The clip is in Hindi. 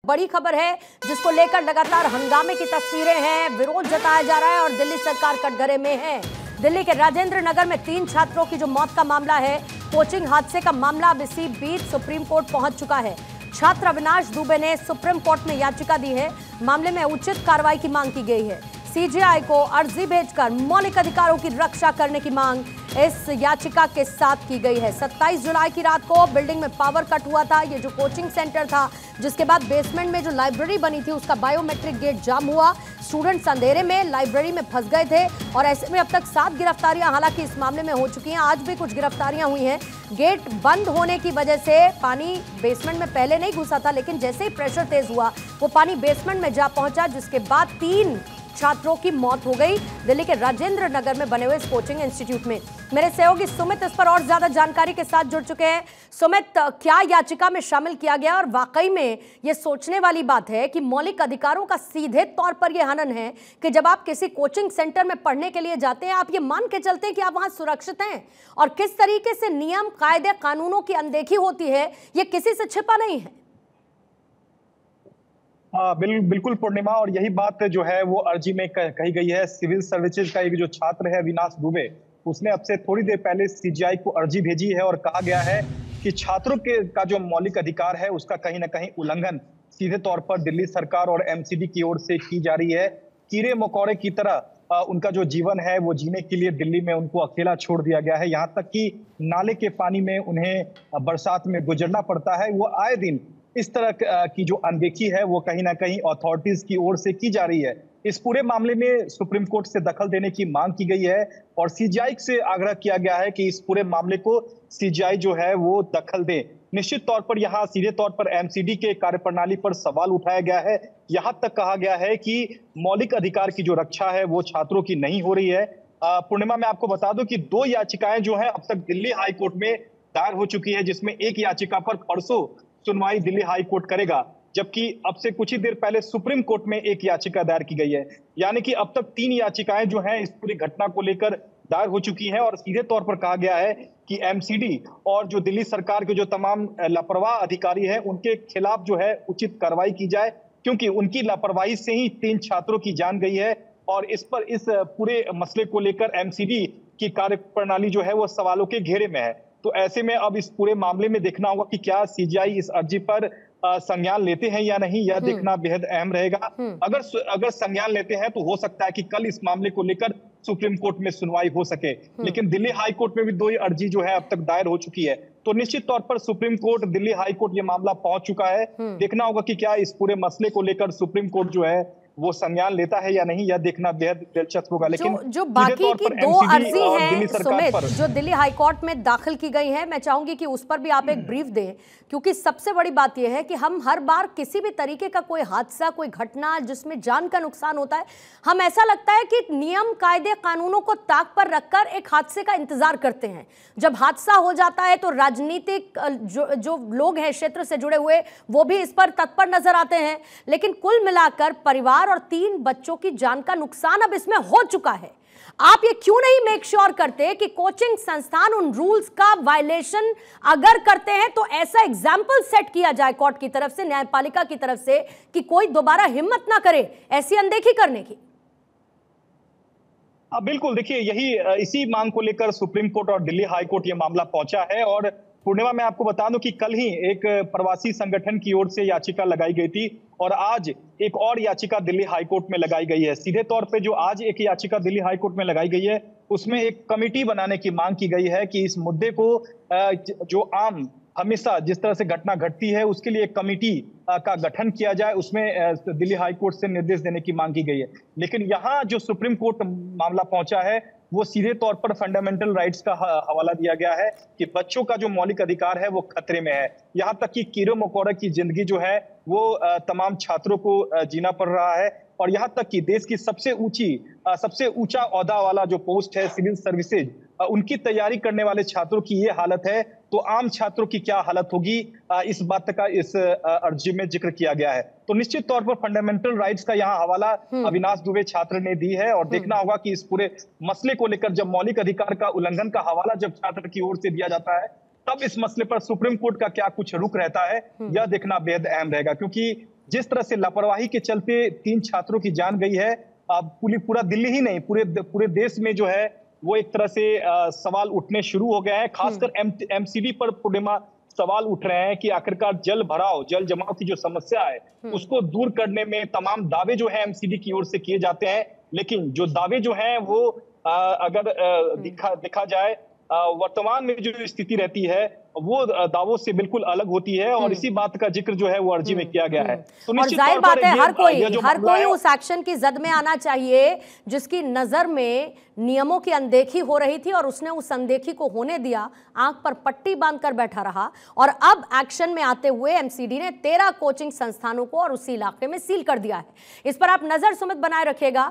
बड़ी खबर है जिसको लेकर लगातार हंगामे की तस्वीरें हैं, विरोध जताया जा रहा है और दिल्ली सरकार कटघरे में है। दिल्ली के राजेंद्र नगर में 3 छात्रों की जो मौत का मामला है, कोचिंग हादसे का मामला अब इसी बीच सुप्रीम कोर्ट पहुंच चुका है। छात्र अविनाश दुबे ने सुप्रीम कोर्ट में याचिका दी है। मामले में उचित कार्रवाई की मांग की गई है। सीजेआई को अर्जी भेजकर मौलिक अधिकारों की रक्षा करने की मांग इस याचिका के साथ की गई है। 27 जुलाई की रात को बिल्डिंग में पावर कट हुआ था। ये जो कोचिंग सेंटर था, जिसके बाद बेसमेंट में जो लाइब्रेरी बनी थी उसका बायोमेट्रिक गेट जाम हुआ। स्टूडेंट्स अंधेरे में लाइब्रेरी में फंस गए थे और ऐसे में अब तक 7 गिरफ्तारियां हालांकि इस मामले में हो चुकी हैं। आज भी कुछ गिरफ्तारियां हुई हैं। गेट बंद होने की वजह से पानी बेसमेंट में पहले नहीं घुसा था, लेकिन जैसे ही प्रेशर तेज हुआ वो पानी बेसमेंट में जा पहुंचा, जिसके बाद 3 छात्रों की मौत हो गई दिल्ली के राजेंद्र नगर में बने हुए इस कोचिंग इंस्टीट्यूट में। मेरे सहयोगी सुमित इस पर और ज्यादा जानकारी के साथ जुड़ चुके हैं। सुमित, क्या याचिका में शामिल किया गया और वाकई में यह सोचने वाली बात है कि मौलिक अधिकारों का सीधे तौर पर यह हनन है कि जब आप किसी कोचिंग सेंटर में पढ़ने के लिए जाते हैं, आप ये मान के चलते हैं कि आप वहां सुरक्षित हैं, और किस तरीके से नियम कायदे कानूनों की अनदेखी होती है, ये किसी से छिपा नहीं है। बिल्कुल पूर्णिमा, और यही बात जो है वो अर्जी में कही गई है। सिविल सर्विसेज का एक जो छात्र है अविनाश दुबे, उसने अब से थोड़ी देर पहले सीजीआई को अर्जी भेजी है और कहा गया है कि छात्रों के का जो मौलिक अधिकार है उसका कहीं ना कहीं उल्लंघन सीधे तौर पर दिल्ली सरकार और एमसीडी की ओर से की जा रही है। कीड़े मकोड़े की तरह उनका जो जीवन है वो जीने के लिए दिल्ली में उनको अकेला छोड़ दिया गया है। यहाँ तक कि नाले के पानी में उन्हें बरसात में गुजरना पड़ता है। वो आए दिन इस तरह की जो अनदेखी है वो कहीं ना कहीं अथॉरिटीज की ओर से की जा रही है। इस पूरे मामले में सुप्रीम कोर्ट से दखल देने की मांग की गई है और सीजीआई से आग्रह किया गया है कि इस पूरे मामले को सीजीआई जो है वो दखल दे। निश्चित तौर पर यहाँ सीधे तौर पर एमसीडी के कार्यप्रणाली पर सवाल उठाया गया है। यहाँ तक कहा गया है कि मौलिक अधिकार की जो रक्षा है वो छात्रों की नहीं हो रही है। पूर्णिमा, मैं आपको बता दूं कि 2 याचिकाएं जो है अब तक दिल्ली हाई कोर्ट में दायर हो चुकी है, जिसमें एक याचिका पर परसों सुनवाई दिल्ली हाई कोर्ट करेगा, जबकि अब से कुछ ही देर पहले सुप्रीम कोर्ट में एक याचिका दायर की गई है। यानी कि अब तक 3 याचिकाएं जो हैं इस पूरी घटना को लेकर दायर हो चुकी हैं और सीधे तौर पर कहा गया है कि एमसीडी और जो दिल्ली सरकार के जो तमाम लापरवाह अधिकारी हैं उनके खिलाफ जो है उचित कार्रवाई की जाए, क्योंकि उनकी लापरवाही से ही 3 छात्रों की जान गई है। और इस पूरे मसले को लेकर एमसीडी की कार्यप्रणाली जो है वो सवालों के घेरे में है। तो ऐसे में अब इस पूरे मामले में देखना होगा कि क्या सीजीआई इस अर्जी पर संज्ञान लेते हैं या नहीं, यह देखना बेहद अहम रहेगा। अगर संज्ञान लेते हैं तो हो सकता है कि कल इस मामले को लेकर सुप्रीम कोर्ट में सुनवाई हो सके। लेकिन दिल्ली हाई कोर्ट में भी 2 अर्जी जो है अब तक दायर हो चुकी है, तो निश्चित तौर पर supreme court, Delhi high court ये मामला पहुंच चुका है। देखना होगा कि क्या इस पूरे मसले को लेकर सुप्रीम कोर्ट जो है वो संज्ञान लेता है या नहीं, यह देखना बेहद दिलचस्प होगा। लेकिन जो बाकी की 2 अर्जी हैं सुमित, जो दिल्ली हाई कोर्ट में दाखिल की गई है, मैं चाहूंगी कि उस पर भी आप एक ब्रीफ दें, क्योंकि सबसे बड़ी बात यह है कि हम हर बार किसी भी तरीके का कोई हादसा, कोई घटना जिसमें जान का नुकसान होता है, हम ऐसा लगता है कि नियम कायदे कानूनों को ताक पर रखकर एक हादसे का इंतजार करते हैं। जब हादसा हो जाता है तो राजनीतिक जो लोग हैं क्षेत्र से जुड़े हुए, वो भी इस पर तत्पर नजर आते हैं। लेकिन कुल मिलाकर परिवार और 3 बच्चों की जान का नुकसान अब इसमें हो चुका है। आप ये क्यों नहीं मेक श्योर करते कि कोचिंग संस्थान उन रूल्स का वायलेशन अगर करते हैं तो ऐसा एग्जाम्पल सेट किया जाए कोर्ट की तरफ से, न्यायपालिका की तरफ से, कि कोई दोबारा हिम्मत ना करे ऐसी अनदेखी करने की। बिल्कुल, देखिए इसी मांग को लेकर सुप्रीम कोर्ट और दिल्ली हाई कोर्ट ये मामला पहुंचा है। और पूर्णिमा, मैं आपको बता दूं कि कल ही एक प्रवासी संगठन की ओर से याचिका लगाई गई थी और आज एक और याचिका दिल्ली हाई कोर्ट में लगाई गई है। सीधे तौर पे जो आज एक याचिका दिल्ली हाई कोर्ट में लगाई गई है उसमें एक कमेटी बनाने की मांग की गई है कि इस मुद्दे को जो आम हमेशा जिस तरह से घटना घटती है उसके लिए एक कमेटी का गठन किया जाए, उसमें दिल्ली हाई कोर्ट से निर्देश देने की मांग की गई है। लेकिन यहाँ जो सुप्रीम कोर्ट मामला पहुंचा है वो सीधे तौर पर फंडामेंटल राइट्स का हवाला दिया गया है कि बच्चों का जो मौलिक अधिकार है वो खतरे में है। यहाँ तक कि कीड़े मकोड़े की जिंदगी जो है वो तमाम छात्रों को जीना पड़ रहा है। और यहाँ तक कि देश की सबसे ऊंचा ओहदा वाला जो पोस्ट है सिविल सर्विसेज, उनकी तैयारी करने वाले छात्रों की ये हालत है, तो आम छात्रों की क्या हालत होगी, इस बात का इस अर्जी में जिक्र किया गया है। तो निश्चित तौर पर फंडामेंटल राइट्स का यहाँ हवाला अविनाश दुबे छात्र ने दी है और देखना होगा कि इस पूरे मसले को लेकर जब मौलिक अधिकार का उल्लंघन का हवाला जब छात्र की ओर से दिया जाता है तब इस मसले पर सुप्रीम कोर्ट का क्या कुछ रुख रहता है, यह देखना बेहद अहम रहेगा। क्योंकि जिस तरह से लापरवाही के चलते 3 छात्रों की जान गई है, अब पूरा दिल्ली ही नहीं, पूरे देश में जो है वो एक तरह से सवाल उठने शुरू हो गए हैं। खासकर एमसीडी पर पूर्णिमा सवाल उठ रहे हैं कि आखिरकार जल जमाव की जो समस्या है उसको दूर करने में तमाम दावे जो है एमसीडी की ओर से किए जाते हैं, लेकिन जो दावे जो हैं वो अगर देखा जाए वर्तमान में जो स्थिति रहती है वो दावों से बिल्कुल अलग होती है, और इसी बात का जिक्र जो है वो अर्जी में किया गया है। तो और जाहिर बात है हर कोई उस एक्शन की जद में आना चाहिए जिसकी नजर में नियमों की अनदेखी हो रही थी और उसने उस अनदेखी को होने दिया, आंख पर पट्टी बांधकर बैठा रहा, और अब एक्शन में आते हुए एमसीडी ने 13 कोचिंग संस्थानों को और उसी इलाके में सील कर दिया है। इस पर आप नजर सुमित बनाए रखिएगा।